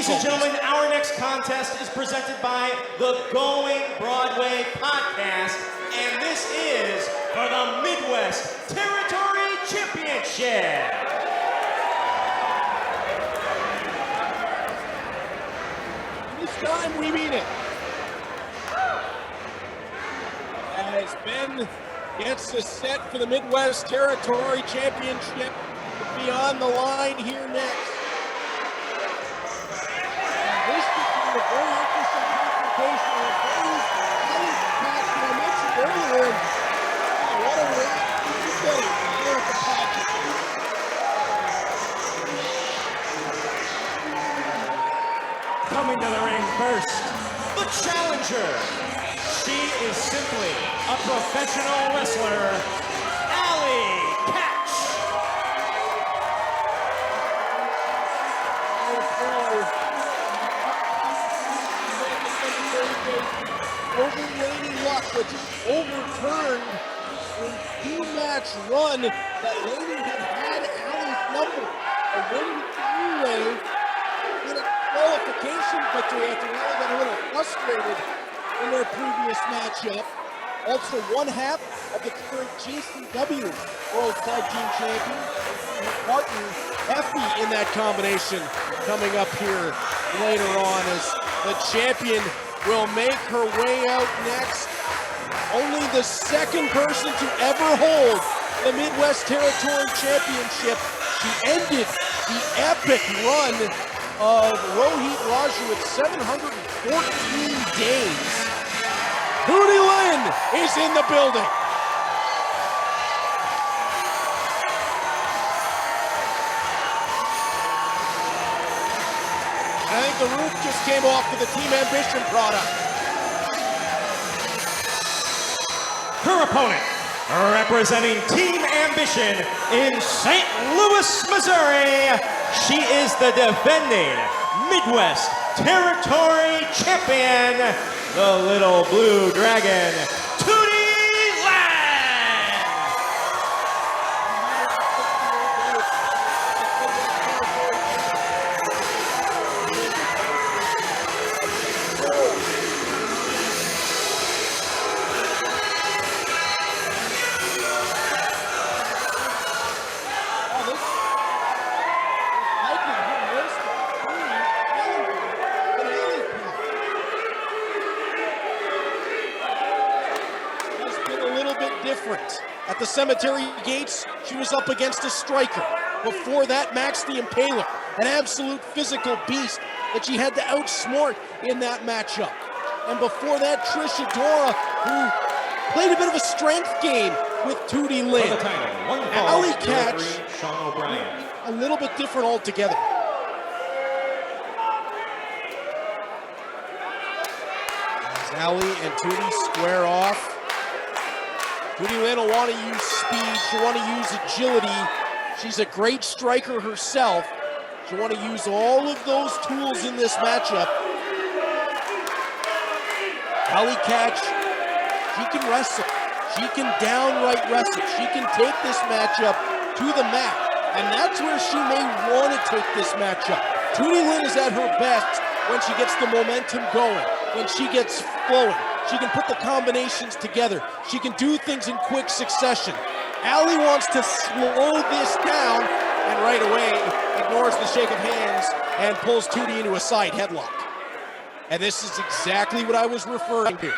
Ladies and gentlemen, our next contest is presented by the Going Broadway Podcast, and this is for the Midwest Territory Championship. This time we mean it. As Ben gets the set for the Midwest Territory Championship to be on the line here next. This could be a very interesting confrontation of those Katch I mentioned earlier. And what a way to get it here at the Pageant. Coming to the ring first, the challenger. She is simply a professional wrestler, Allie, Katch. Overrating luck, which overturned a two-match run that Lynn had Allie's number. A winning three-way in a qualification victory after Allie got a little frustrated in their previous matchup. Also one half of the current GCW World Tag Team Champion, and partner Effie in that combination coming up here later on as the champion will make her way out next. Only the second person to ever hold the Midwest Territory Championship. She ended the epic run of Rohit Raju at 714 days. Tootie Lynn is in the building. I think the roof just came off for the Team Ambition product. Her opponent, representing Team Ambition in St. Louis, Missouri, she is the defending Midwest Territory Champion, the Little Blue Dragon, Tootie Lynn! At the cemetery gates, she was up against a striker. Before that, Max the Impaler, an absolute physical beast that she had to outsmart in that matchup. And before that, Trish Adora, who played a bit of a strength game with Tootie Lynn. Allie Katch, a little bit different altogether. As Allie and Tootie square off. Tootie Lynn will want to use speed, she'll want to use agility. She's a great striker herself. She'll want to use all of those tools in this matchup. Allie Katch, she can wrestle. She can downright wrestle. She can take this matchup to the mat. And that's where she may want to take this matchup. Tootie Lynn is at her best when she gets the momentum going, when she gets flowing. She can put the combinations together. She can do things in quick succession. Allie wants to slow this down and right away ignores the shake of hands and pulls Tootie into a side headlock. And this is exactly what I was referring to.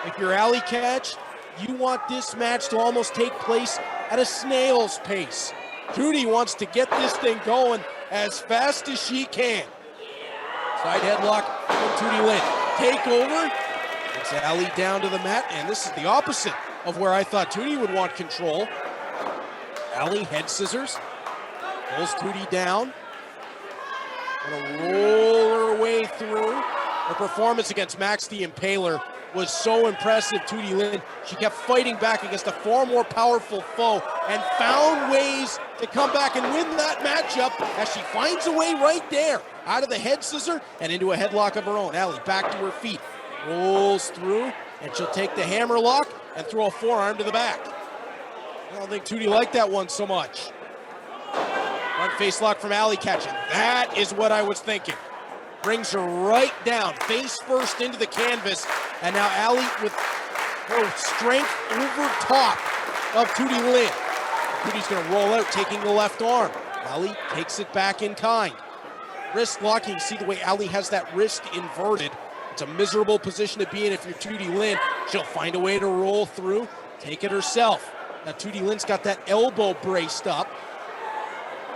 If you're Allie Katch, you want this match to almost take place at a snail's pace. Tootie wants to get this thing going as fast as she can. Side headlock from Tootie Lynn. Take over. It's Allie down to the mat, and this is the opposite of where I thought Tootie would want control. Allie head scissors, pulls Tootie down. Gonna roll her way through. Her performance against Max the Impaler was so impressive, Tootie Lynn. She kept fighting back against a far more powerful foe and found ways to come back and win that matchup as she finds a way right there out of the head scissor and into a headlock of her own. Allie back to her feet, rolls through, and she'll take the hammer lock and throw a forearm to the back. I don't think Tootie liked that one so much. Front face lock from Allie Katch. That is what I was thinking. brings her right down, face first into the canvas, and now Allie with her strength over top of Tootie Lynn. Tootie's going to roll out, taking the left arm. Allie takes it back in kind. Wrist locking, you see the way Allie has that wrist inverted. It's a miserable position to be in if you're Tootie Lynn. She'll find a way to roll through, take it herself. Now Tootie Lynn's got that elbow braced up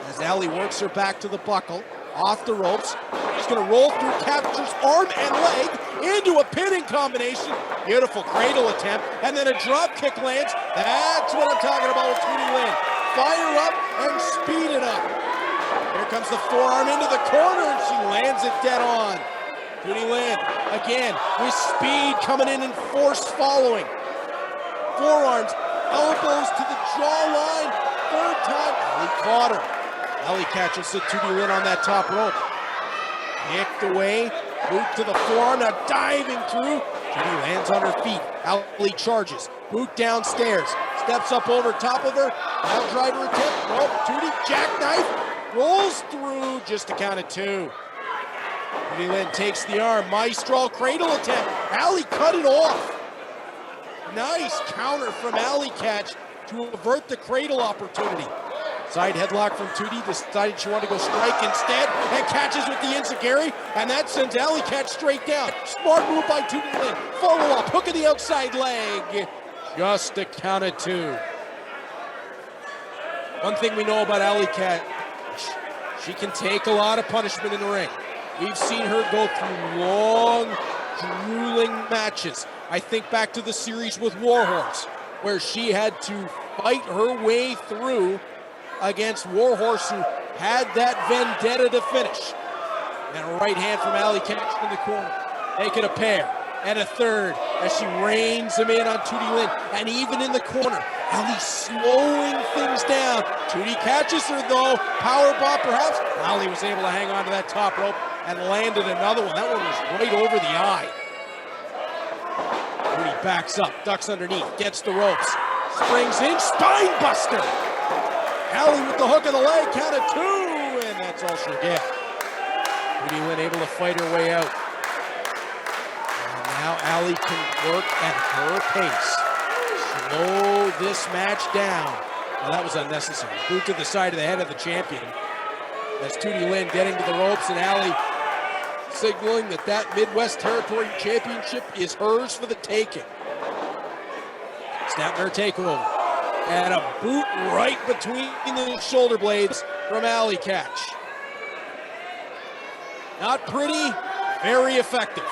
as Allie works her back to the buckle, off the ropes. She's going to roll through, captures arm and leg into a pinning combination. Beautiful cradle attempt, and then a drop kick lands. That's what I'm talking about with Tootie Lynn. Fire up and speed it up. Here comes the forearm into the corner, and she lands it dead on. Tootie Lynn, again, with speed coming in and force following. Forearms, elbows to the jawline. Third time, Allie caught her. Allie catches the Tootie Lynn on that top rope. Kicked away, boot to the forearm, now diving through. Tootie lands on her feet. Allie charges, boot downstairs, steps up over top of her. Now driver attempt, nope, Tootie jackknife, rolls through, just to count of 2. Tootie Lynn takes the arm, maestro cradle attempt. Allie cut it off. Nice counter from Allie Katch to avert the cradle opportunity. Side headlock from Tootie, decided she wanted to go strike instead, and catches with the enziguri, and that sends Allie Katch straight down. Smart move by Tootie Lynn. Follow up, hook of the outside leg. Just a count of 2. One thing we know about Allie Katch, she can take a lot of punishment in the ring. We've seen her go through long, grueling matches. I think back to the series with Warhorse, where she had to fight her way through against Warhorse, who had that vendetta to finish. And a right hand from Allie Katch in the corner. Make it a pair and a third as she reins him in on Tootie Lynn. And even in the corner, Allie slowing things down. Tootie catches her though. Power bomb perhaps. Allie was able to hang on to that top rope and landed another one. That one was right over the eye. Tootie backs up, ducks underneath, gets the ropes, springs in, spine buster. Allie with the hook of the leg, count of 2, and that's all she'll get. Tootie Lynn able to fight her way out. And now Allie can work at her pace. Slow this match down. Well, that was unnecessary. Boot to the side of the head of the champion. As Tootie Lynn getting to the ropes, and Allie signaling that Midwest Territory Championship is hers for the taking. Snapmare takeover. And a boot right between the shoulder blades from Allie Katch. Not pretty, very effective.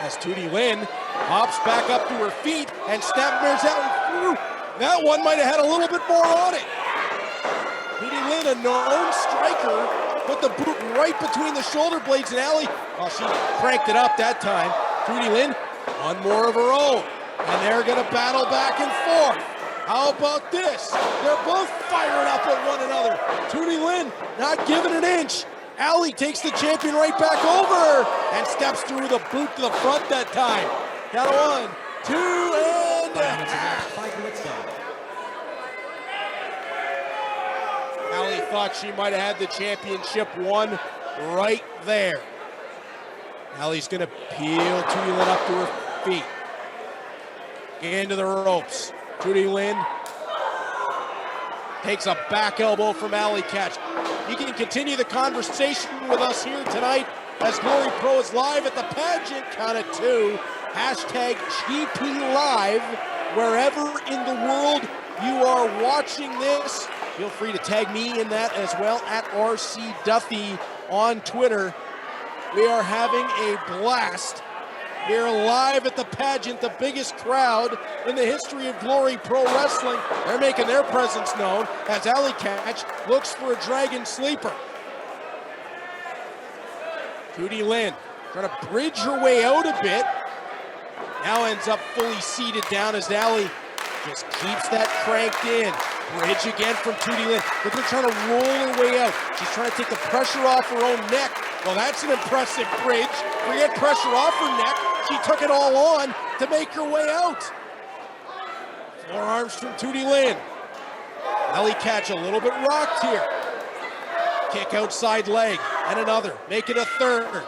As Tootie Lynn hops back up to her feet and snapmares out through. That one might have had a little bit more on it. Tootie Lynn, a known striker, put the boot right between the shoulder blades, and Allie, well, she cranked it up that time. Tootie Lynn, one more of her own. And they're gonna battle back and forth. How about this? They're both firing up at one another. Tootie Lynn not giving an inch. Allie takes the champion right back over and steps through with a boot to the front that time. Count of 1, 2, and... Allie thought she might have had the championship won right there. Allie's gonna peel Tootie Lynn up to her feet. Into the ropes. Tootie Lynn takes a back elbow from Allie Katch. You can continue the conversation with us here tonight as Glory Pro is live at the Pageant, count of 2. Hashtag GP Live. Wherever in the world you are watching this, feel free to tag me in that as well at RC Duffy on Twitter. We are having a blast here live at the Pageant, the biggest crowd in the history of Glory Pro Wrestling. They're making their presence known as Allie Katch looks for a dragon sleeper. Tootie Lynn trying to bridge her way out a bit. Now ends up fully seated down as Allie just keeps that cranked in. Bridge again from Tootie Lynn. Look at her trying to roll her way out. She's trying to take the pressure off her own neck. Well, that's an impressive bridge. Forget pressure off her neck. She took it all on to make her way out. Forearms from Tootie Lynn. Allie Katch a little bit rocked here. Kick outside leg. and another. Make it a third.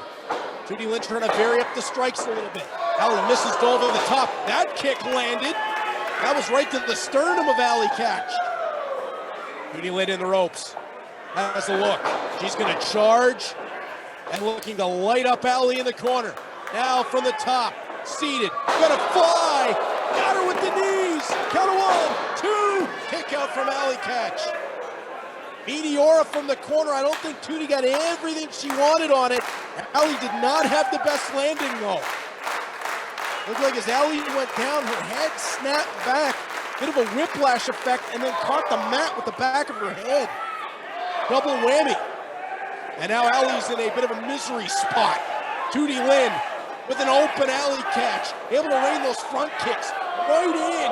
Tootie Lynn trying to vary up the strikes a little bit. Allie misses to over the top. That kick landed. That was right to the sternum of Allie Katch. Tootie Lynn in the ropes. Has a look. She's going to charge and looking to light up Allie in the corner. Now from the top, seated, gonna fly. Got her with the knees. Count of 1, 2. Kick out from Allie Katch. Meteora from the corner. I don't think Tootie got everything she wanted on it. Allie did not have the best landing though. Looked like as Allie went down, her head snapped back. Bit of a whiplash effect and then caught the mat with the back of her head. Double whammy. And now Allie's in a bit of a misery spot. Tootie Lynn with an open Allie Katch. Able to rain those front kicks right in.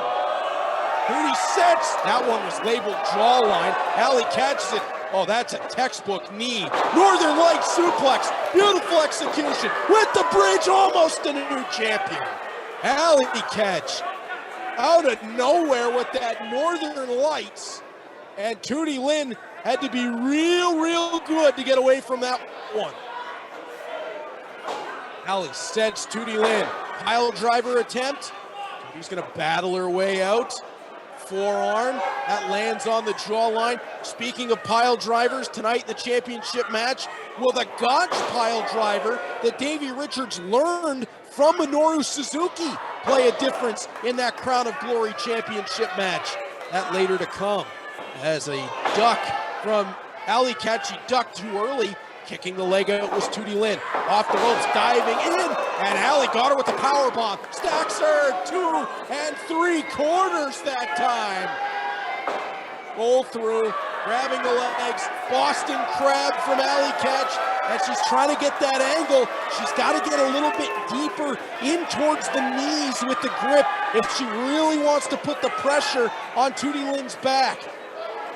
Tootie sets. That one was labeled jawline. Allie catches it. Oh, that's a textbook knee. Northern Lights suplex. Beautiful execution. With the bridge, almost a new champion. Allie Katch out of nowhere with that Northern Lights. And Tootie Lynn had to be real good to get away from that one. Allie sets Tootie Lynn. Pile driver attempt. She's gonna battle her way out. Forearm, that lands on the jawline. Speaking of pile drivers, tonight in the championship match, will the Gotch pile driver that Davey Richards learned from Minoru Suzuki play a difference in that Crown of Glory championship match? That later to come. As a duck from Allie Katch, she ducked too early. Kicking the leg out was Tootie Lynn. Off the ropes, diving in, and Allie got her with the power bomb. Stacks her 2 3/4 that time. Roll through, grabbing the legs. Boston Crab from Allie Katch, and she's trying to get that angle. She's got to get a little bit deeper in towards the knees with the grip if she really wants to put the pressure on Tootie Lynn's back.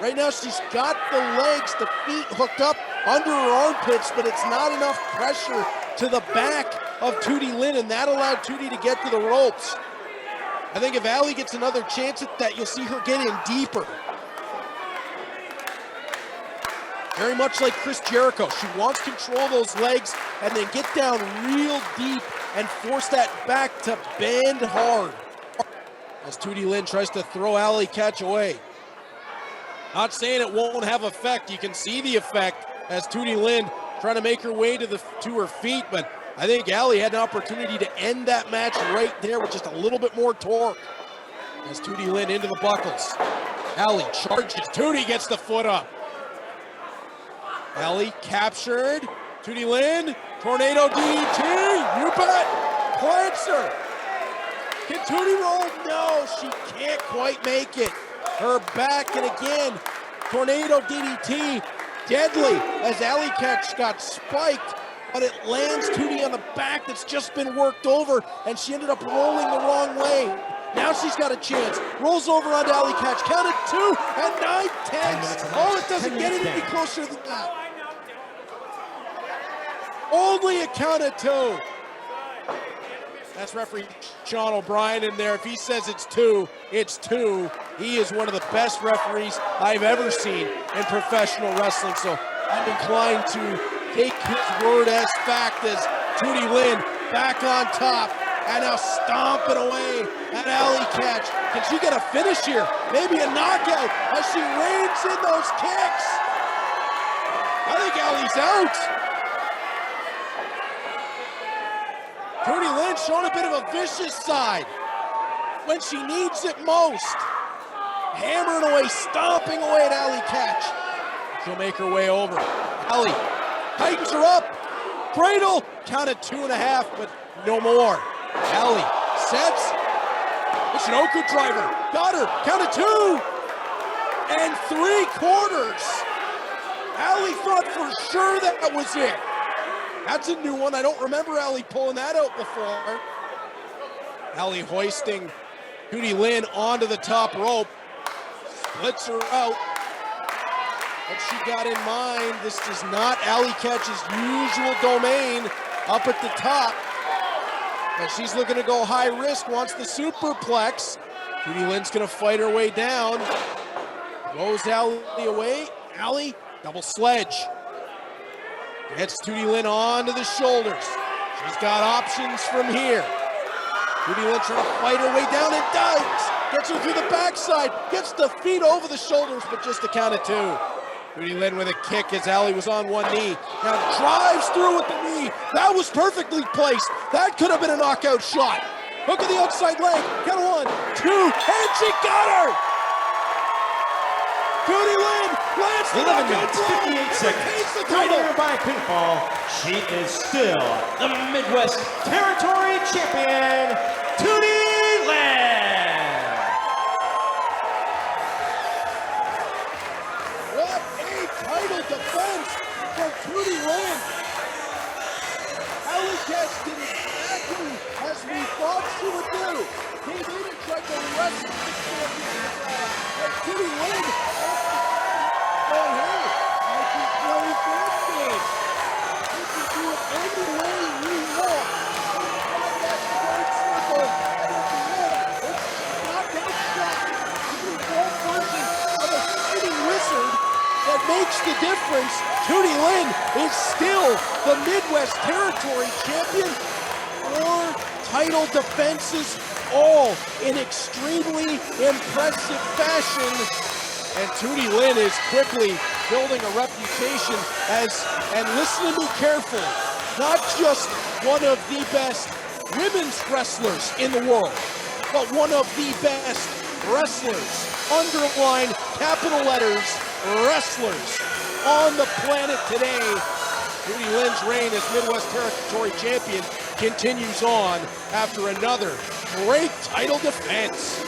Right now she's got the legs, the feet hooked up under her armpits, but it's not enough pressure to the back of Tootie Lynn, and that allowed Tootie to get to the ropes. I think if Allie gets another chance at that, you'll see her get in deeper. Very much like Chris Jericho. She wants to control those legs and then get down real deep and force that back to bend hard. As Tootie Lynn tries to throw Allie Katch away. Not saying it won't have effect. You can see the effect as Tootie Lynn trying to make her way to her feet, but I think Allie had an opportunity to end that match right there with just a little bit more torque. As Tootie Lynn into the buckles. Allie charges. Tootie gets the foot up. Allie captured. Tootie Lynn. Tornado DDT. You bet. Plants her. Can Tootie roll? No, she can't quite make it. Her back, and again, Tornado DDT, deadly, as Allie Katch got spiked, but it lands Tootie on the back that's just been worked over, and she ended up rolling the wrong way. Now she's got a chance. Rolls over onto Allie Katch, counted 2 and 9/10. Oh, it doesn't get any closer than that. Only a count of 2. That's referee Sean O'Brien in there. If he says it's 2, it's 2. He is one of the best referees I've ever seen in professional wrestling. So I'm inclined to take his word as fact as Tootie Lynn back on top and now stomping away at Allie Katch. Can she get a finish here? Maybe a knockout as she reins in those kicks. I think Allie's out. Tootie Lynn showing a bit of a vicious side when she needs it most. Hammering away, stomping away at Allie Katch. She'll make her way over. Allie tightens her up. Cradle, counted 2.5, but no more. Allie sets. The Shinoku driver, got her, counted 2 3/4. Allie thought for sure that was it. That's a new one. I don't remember Allie pulling that out before. Allie hoisting Tootie Lynn onto the top rope. Splits her out. What she got in mind, this is not Allie Katch's usual domain up at the top. And she's looking to go high risk, wants the superplex. Tootie Lynn's gonna fight her way down. Throws Allie away. Allie, double sledge. Gets Tootie Lynn onto the shoulders. She's got options from here. Tootie Lynn trying to fight her way down and does. Gets her through the backside. Gets the feet over the shoulders, but just a count of two. Tootie Lynn with a kick as Allie was on one knee. Now drives through with the knee. That was perfectly placed. That could have been a knockout shot. Hook of the outside leg. Count one, two, and she got her! Tootie Lynn lands the 11 minutes, 58 seconds. Title Winner by pinfall. She is still the Midwest Territory Champion, Tootie Lynn. What a title defense for Tootie Lynn. Allie Katch did exactly as we thought she would do. Came in and tried to wrestle the champion. And Tootie Lynn, oh hey, I can play this game. You can do it any way you want. That's quite simple. And at the end, it's not that shot. You can one version of a fighting wizard that makes the difference. Tootie Lynn is still the Midwest Territory Champion. 4 title defenses, all in extremely impressive fashion. And Tootie Lynn is quickly building a reputation as, and listen to me carefully, not just one of the best women's wrestlers in the world, but one of the best wrestlers, underline capital letters, wrestlers on the planet today. Tootie Lynn's reign as Midwest Territory Champion continues on after another great title defense.